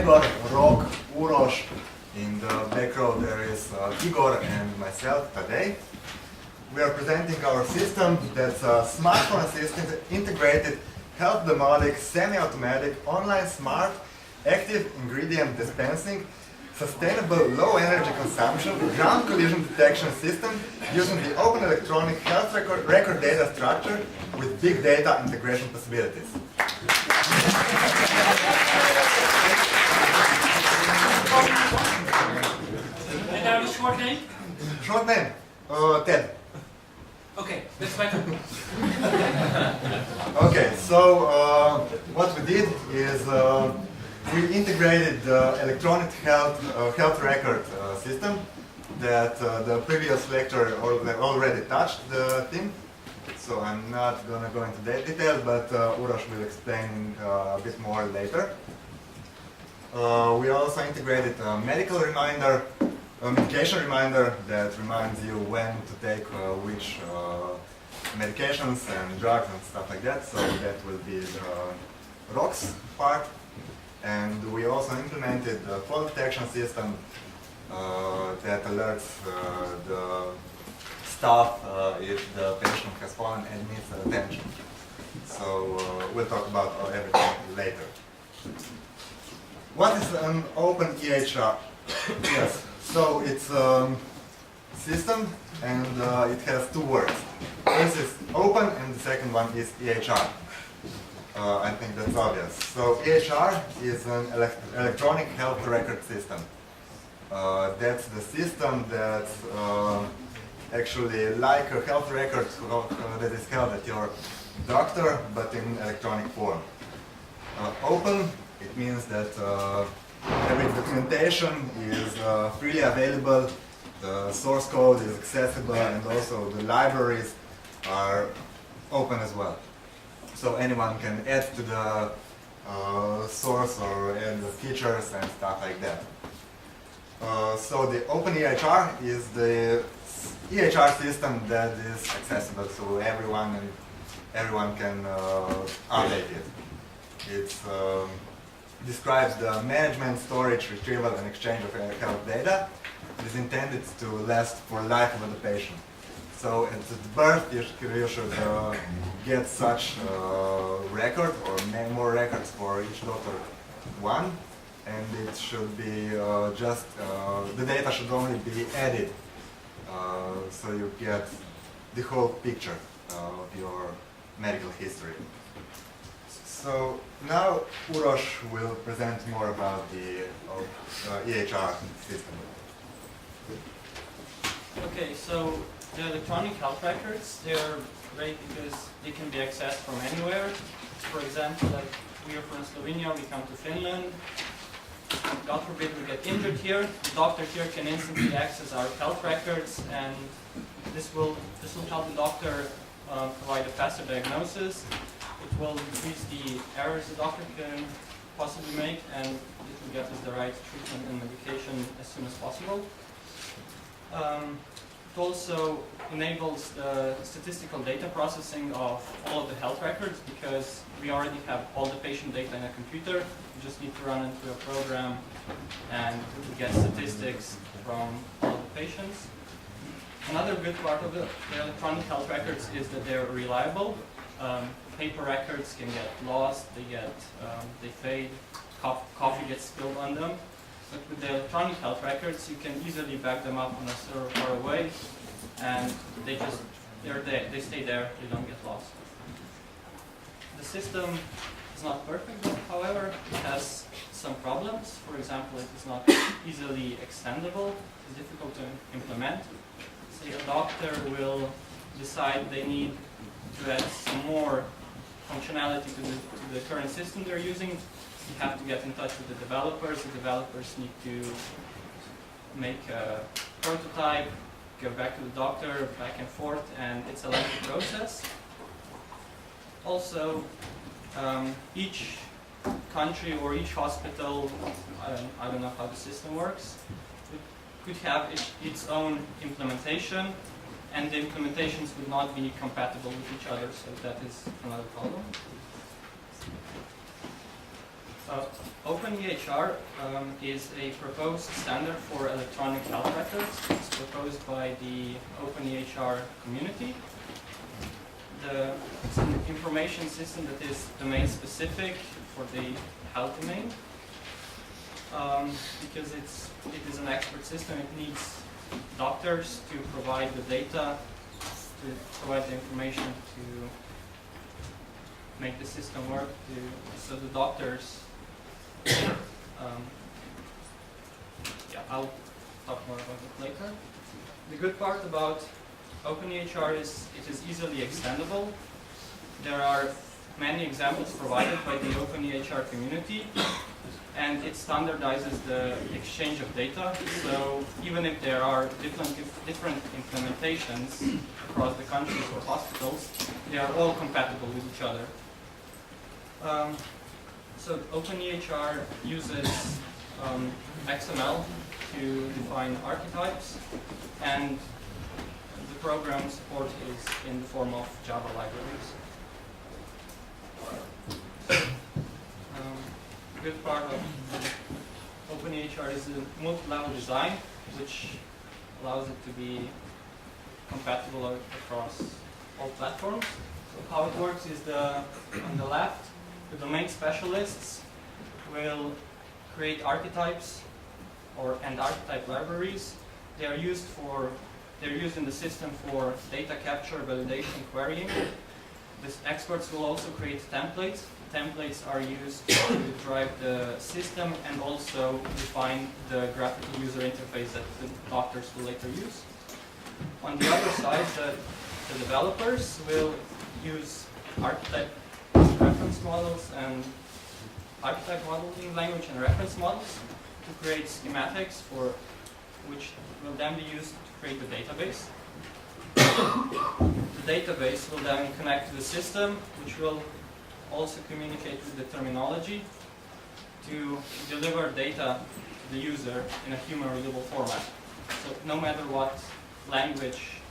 Gregor, Rok, Uroš. In the back row there is Igor and myself, Tadej. We are presenting our system that's a smartphone assisted, integrated, health demonic, semi-automatic, online smart, active ingredient dispensing, sustainable low energy consumption, ground collision detection system using the open electronic health record data structure with big data integration possibilities. And have a short name? Short name? Ted. Okay, that's better. Okay, so what we did is we integrated the electronic health record system that the previous lecturer already touched the theme. So I'm not going to go into that detail, but Uroš will explain a bit more later. We also integrated a medical reminder, a medication reminder that reminds you when to take which medications and drugs and stuff like that. So that will be the ROX part. And we also implemented the fall detection system that alerts the staff if the patient has fallen and needs attention. So we'll talk about everything later. What is an open EHR? Yes, so it's a system and it has two words. First is open and the second one is EHR. I think that's obvious. So EHR is an electronic health record system. That's the system that's actually like a health record that is held at your doctor, but in electronic form. Open, it means that every documentation is freely available, the source code is accessible, and also the libraries are open as well. So anyone can add to the source or add the features and stuff like that. So the Open EHR is the EHR system that is accessible to everyone and everyone can update it. It describes the management, storage, retrieval and exchange of health data. It is intended to last for life of the patient. So at birth you should get such record or more records for each doctor one, and it should be just, the data should only be added so you get the whole picture of your medical history. So now Uroš will present more about the EHR system. Okay, so the electronic health records, they are great because they can be accessed from anywhere. For example, like we are from Slovenia, we come to Finland. God forbid we get injured here, the doctor here can instantly access our health records, and this will help the doctor provide a faster diagnosis. It will increase the errors the doctor can possibly make, and it will get us the right treatment and medication as soon as possible. It also enables the statistical data processing of all of the health records, because we already have all the patient data in a computer. You just need to run into a program and get statistics from all of the patients. Another good part of the electronic health records is that they're reliable. Paper records can get lost, they fade, coffee gets spilled on them. But with the electronic health records, you can easily back them up on a server far away, and they stay there, they don't get lost. The system is not perfect, however, it has some problems. For example, it is not easily extendable, it's difficult to implement. Say a doctor will decide they need to add some more functionality to the current system they're using. You have to get in touch with the developers. The developers need to make a prototype, go back to the doctor, back and forth, and it's a lengthy process. Also, each country or each hospital, I don't know how the system works, could have its own implementation, and the implementations would not be compatible with each other, so that is another problem. OpenEHR is a proposed standard for electronic health records. It's proposed by the OpenEHR community. It's an information system that is domain specific for the health domain. Because it is an expert system, it needs doctors to provide the data, to provide the information to make the system work, so the doctors, I'll talk more about it later. The good part about OpenEHR is it is easily extendable. There are many examples provided by the OpenEHR community, and it standardizes the exchange of data. So even if there are different implementations across the countries or hospitals, they are all compatible with each other. So OpenEHR uses XML to define archetypes, and the program support is in the form of Java libraries. The good part of OpenEHR is the multi-level design, which allows it to be compatible across all platforms. So how it works is on the left, the domain specialists will create archetypes and archetype libraries. They are used in the system for data capture, validation, querying. The experts will also create templates. Templates are used to drive the system and also define the graphical user interface that the doctors will later use. On the other side, the developers will use archetype reference models and archetype modeling language and reference models to create schematics which will then be used to create the database. The database will then connect to the system, which will also communicate with the terminology to deliver data to the user in a human-readable format. So no matter what language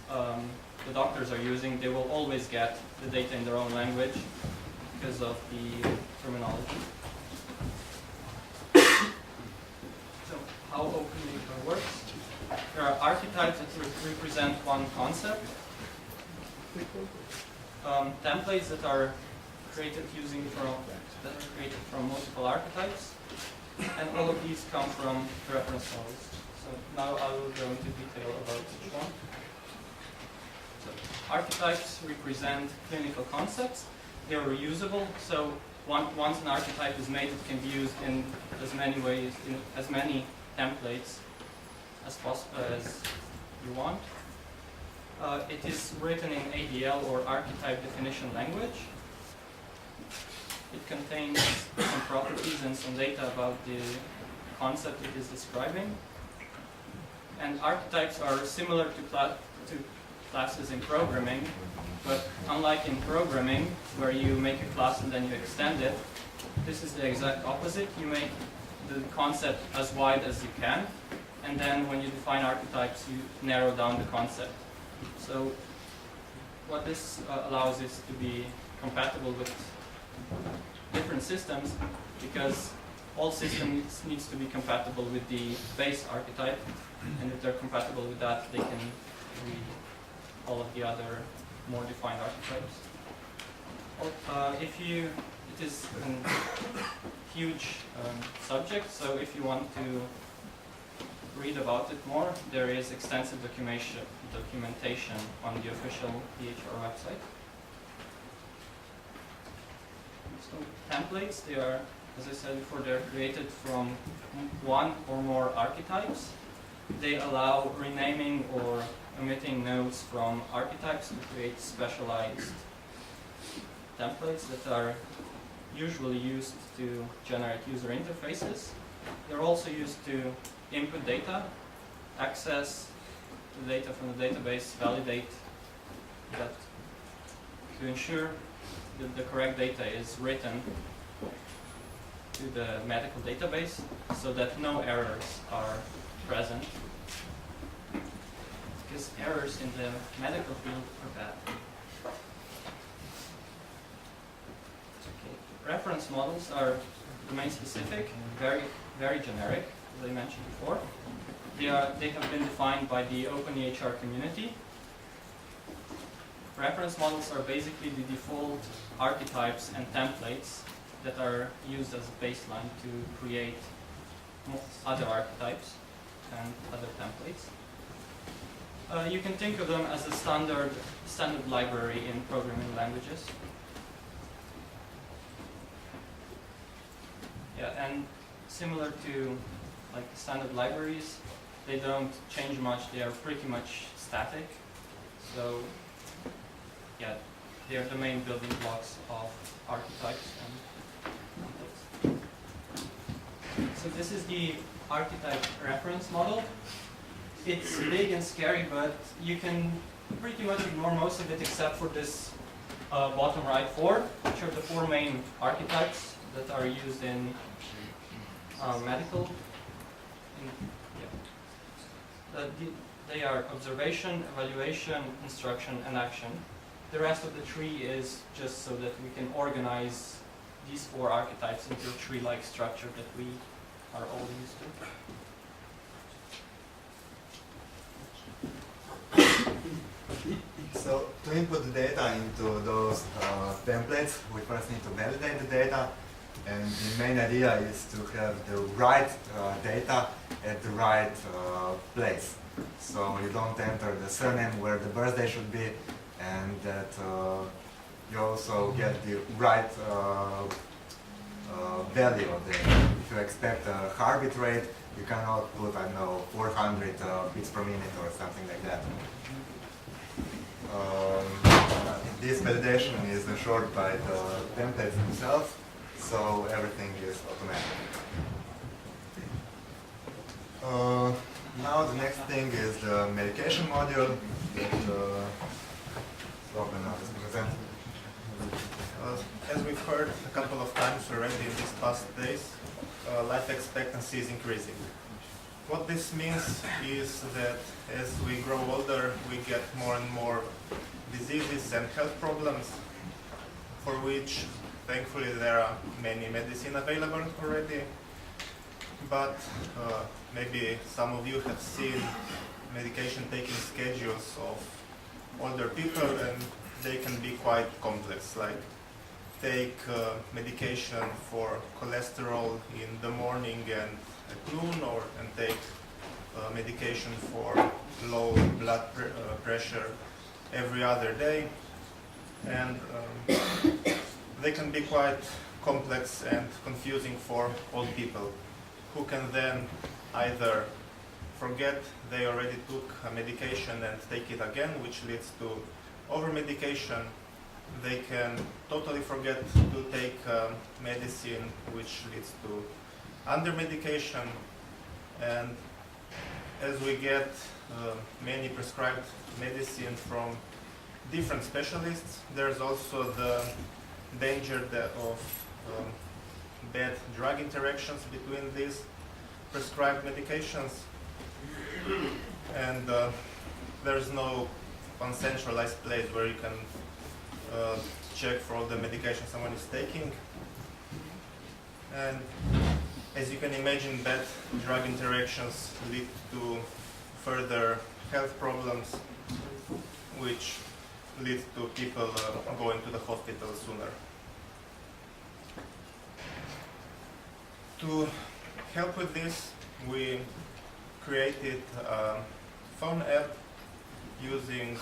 the doctors are using, they will always get the data in their own language because of the terminology. So how OpenEHR works? There are archetypes that represent one concept. Templates that are created from multiple archetypes, and all of these come from reference models. So now I will go into detail about each one. So archetypes represent clinical concepts. They are reusable. So once an archetype is made, it can be used in as many ways, in as many templates as possible as you want. It is written in ADL or archetype definition language. It contains some properties and some data about the concept it is describing. And archetypes are similar to classes in programming, but unlike in programming, where you make a class and then you extend it, this is the exact opposite. You make the concept as wide as you can, and then when you define archetypes, you narrow down the concept. So what this allows is to be compatible with different systems, because all systems needs to be compatible with the base archetype, and if they're compatible with that, they can read all of the other more defined archetypes. It is a huge subject, so if you want to read about it more, there is extensive documentation on the official ThinkEHR website. So templates, they are, as I said before, they're created from one or more archetypes. They allow renaming or omitting nodes from archetypes to create specialized templates that are usually used to generate user interfaces. They're also used to input data, access the data from the database, validate that, to ensure that the correct data is written to the medical database so that no errors are present, because errors in the medical field are bad. Okay. Reference models are domain specific, very generic, as I mentioned before. They have been defined by the OpenEHR community. Reference models are basically the default archetypes and templates that are used as a baseline to create other archetypes and other templates. You can think of them as a standard library in programming languages. Yeah, and similar to like standard libraries, they don't change much. They are pretty much static. So yeah, they are the main building blocks of archetypes and templates. So this is the archetype reference model. It's big and scary, but you can pretty much ignore most of it except for this bottom right four, which are the four main archetypes that are used in medical. They are observation, evaluation, instruction, and action. The rest of the tree is just so that we can organize these four archetypes into a tree-like structure that we are all used to. So to input the data into those templates, we first need to validate the data, and the main idea is to have the right data at the right place. So you don't enter the surname where the birthday should be, and that you also get the right value of the data. If you expect a heartbeat rate, you cannot put, I don't know, 400 beats per minute or something like that. This validation is ensured by the templates themselves, so everything is automatic. Now the next thing is the medication module that Robin is presenting. As we've heard a couple of times already in these past days, life expectancy is increasing. What this means is that as we grow older, we get more and more diseases and health problems, for which thankfully there are many medicine available already. But maybe some of you have seen medication taking schedules of older people, and they can be quite complex, like take medication for cholesterol in the morning and at noon, and take medication for low blood pressure every other day. And they can be quite complex and confusing for old people, who can then either forget they already took a medication and take it again, which leads to over-medication. They can totally forget to take medicine, which leads to under-medication. And as we get many prescribed medicine from different specialists, there's also the danger of bad drug interactions between these prescribed medications. And there's no one centralized place where you can check for all the medication someone is taking. And as you can imagine, bad drug interactions lead to further health problems, which lead to people going to the hospital sooner. To help with this, we created a phone app using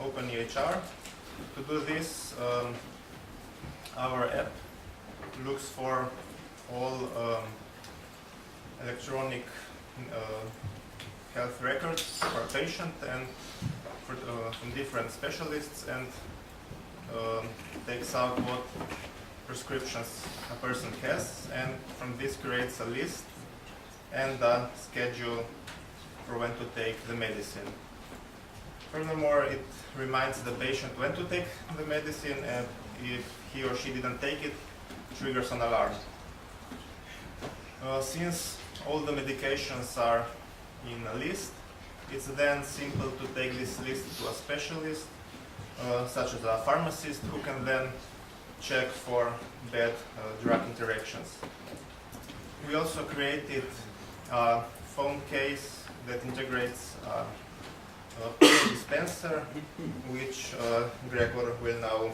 OpenEHR. To do this, our app looks for all electronic health records for a patient and from different specialists, and takes out what prescriptions a person has, and from this creates a list and a schedule for when to take the medicine. Furthermore, it reminds the patient when to take the medicine, and if he or she didn't take it, triggers an alarm. Since all the medications are in a list, it's then simple to take this list to a specialist, such as a pharmacist, who can then check for bad drug interactions. We also created a phone case that integrates a pill dispenser, which Gregor will now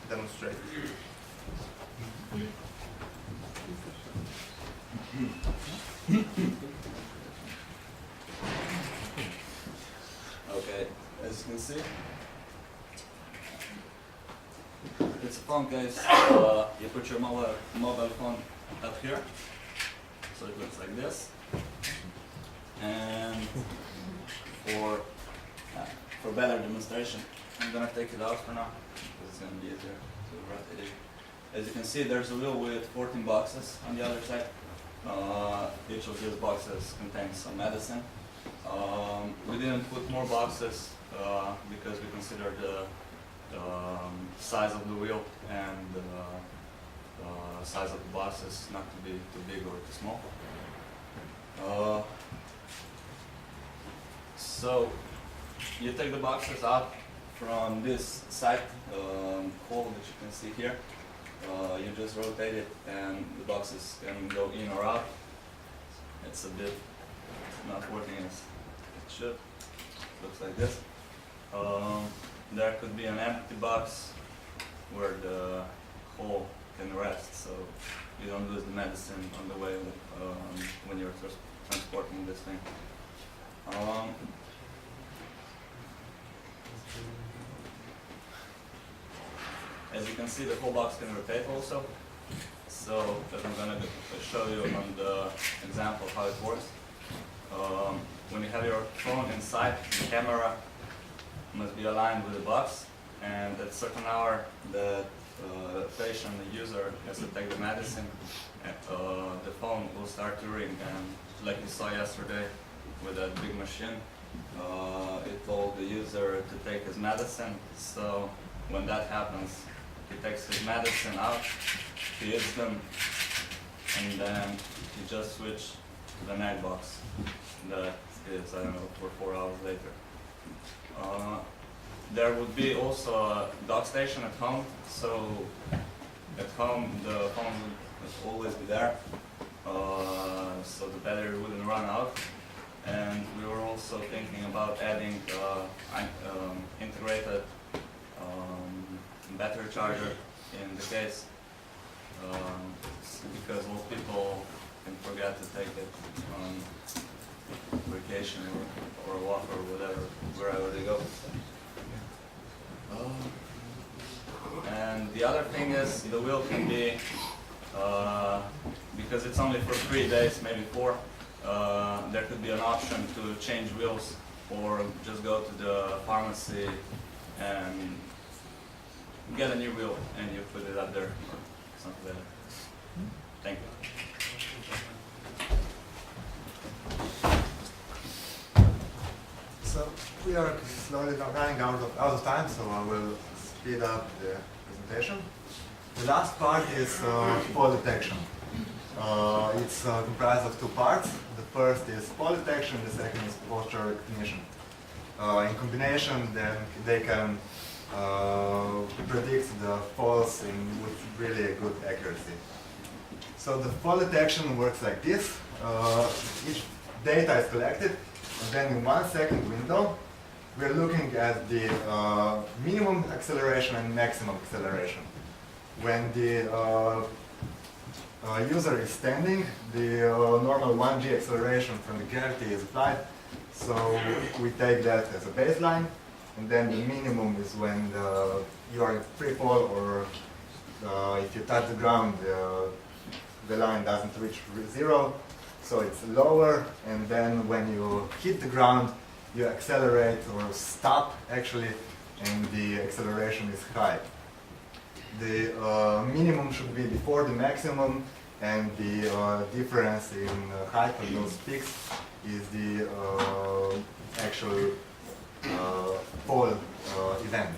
demonstrate. Okay, as you can see, it's a phone case. You put your mobile phone up here, so it looks like this. And for better demonstration, I'm gonna take it out for now because it's gonna be easier to rotate it. As you can see, there's a wheel with 14 boxes on the other side. Each of these boxes contains some medicine. We didn't put more boxes because we consider the size of the wheel and the size of the boxes not to be too big or too small. So you take the boxes out from this side hole that you can see here. You just rotate it and the boxes can go in or out. It's a bit not working as it should. Looks like this. There could be an empty box where the hole can rest, so you don't lose the medicine on the way when you're transporting this thing. As you can see, the whole box can rotate also. So I'm going to show you on the example how it works. When you have your phone inside, the camera must be aligned with the box, and at a certain hour the patient, the user, has to take the medicine, the phone will start to ring, and like you saw yesterday with that big machine, it told the user to take his medicine. So when that happens, he takes his medicine out, he eats them, and then he just switches to the night box. That is, I don't know, for 4 hours later. There would be also a dock station at home, so at home the phone would always be there, so the battery wouldn't run out. And we were also thinking about adding integrated battery charger in the case, because most people can forget to take it on vacation or a walk or whatever, wherever they go. And the other thing is the wheel can be, because it's only for 3 days, maybe 4, there could be an option to change wheels or just go to the pharmacy and get a new wheel and you put it up there or something like that. Thank you. So we are slowly running out of time, so I will speed up the presentation. The last part is fall detection. It's comprised of 2 parts. The first is fall detection, the second is posture recognition. In combination, then they can predict the falls with really good accuracy. So the fall detection works like this. Each data is collected, and then in 1 second window, we're looking at the minimum acceleration and maximum acceleration. When the user is standing, the normal 1g acceleration from the gravity is applied, so we take that as a baseline, and then the minimum is when you are in free fall, or if you touch the ground, the line doesn't reach 0, so it's lower, and then when you hit the ground, you accelerate or stop actually, and the acceleration is high. The minimum should be before the maximum, and the difference in height of those peaks is the actual fall event.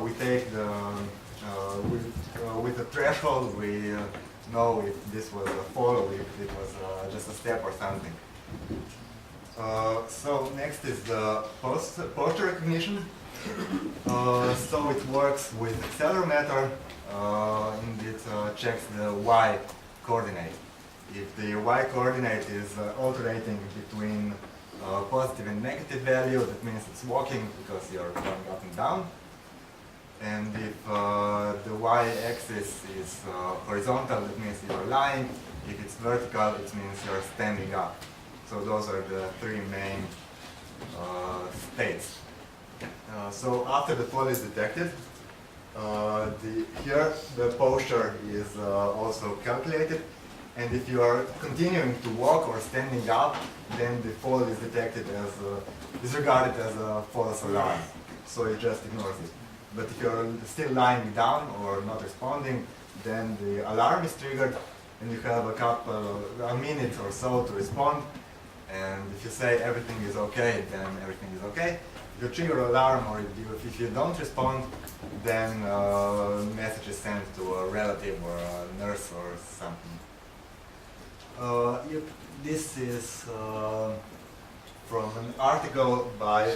We take the with the threshold, we know if this was a fall or if it was just a step or something. So next is the posture recognition. So it works with accelerometer, and it checks the y coordinate. If the y coordinate is alternating between positive and negative value, that means it's walking because you're going up and down. And if the y-axis is horizontal, that means you're lying. If it's vertical, it means you're standing up. So those are the three main states. So after the fall is detected, here the posture is also calculated. And if you are continuing to walk or standing up, then the fall is detected as is regarded as a false alarm. So it just ignores it. But if you're still lying down or not responding, then the alarm is triggered, and you have a minute or so to respond. And if you say everything is okay, then everything is okay. If you trigger alarm, or if you don't respond, then a message is sent to a relative or a nurse or something. This is from an article by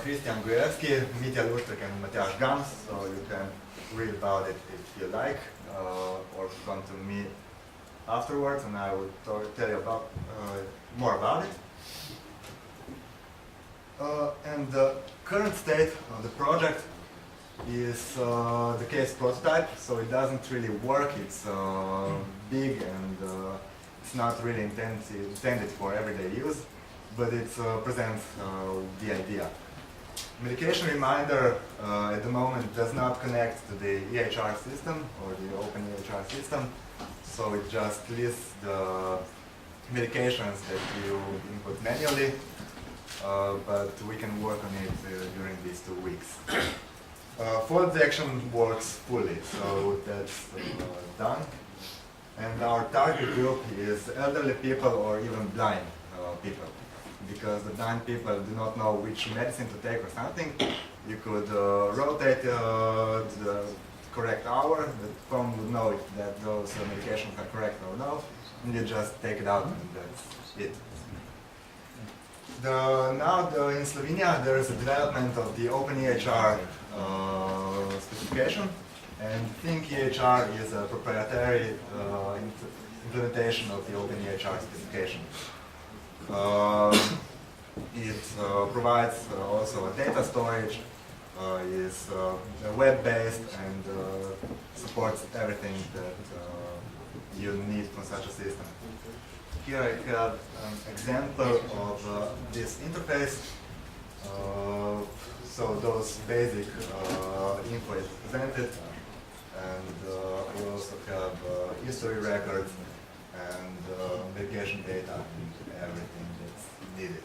Christian Gujewski, Mitja Luštek and Matjaž Gams, so you can read about it if you like, or come to me afterwards and I will tell you about more about it. And the current state of the project is the case prototype, so it doesn't really work. It's big and it's not really intended for everyday use, but it presents the idea. Medication reminder at the moment does not connect to the EHR system or the open EHR system, so it just lists the medications that you input manually, but we can work on it during these 2 weeks. Fall detection works fully, so that's done. And our target group is elderly people or even blind people. Because the blind people do not know which medicine to take or something, you could rotate the correct hour, the phone would know if that those medications are correct or no, and you just take it out and that's it. In Slovenia there is a development of the OpenEHR specification, and ThinkEHR is a proprietary implementation of the OpenEHR specification. It provides also a data storage, is web-based and supports everything that you need from such a system. Here I have an example of this interface. So those basic info is presented, and we also have history records and medication data and everything that's needed.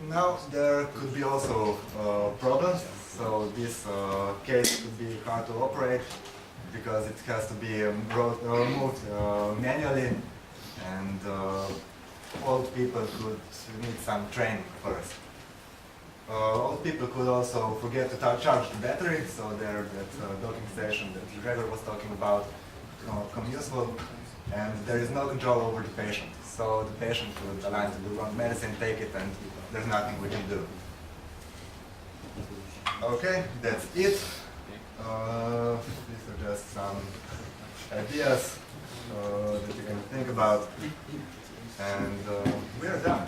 Now there could be also problems. So this case could be hard to operate because it has to be removed manually, and old people could need some training first. Old people could also forget to charge the battery, so there that docking station that Gregor was talking about become useful, and there is no control over the patient. So the patient could align to the wrong medicine, take it, and there's nothing we can do. Okay, that's it. These are just some ideas that you can think about, and we are done.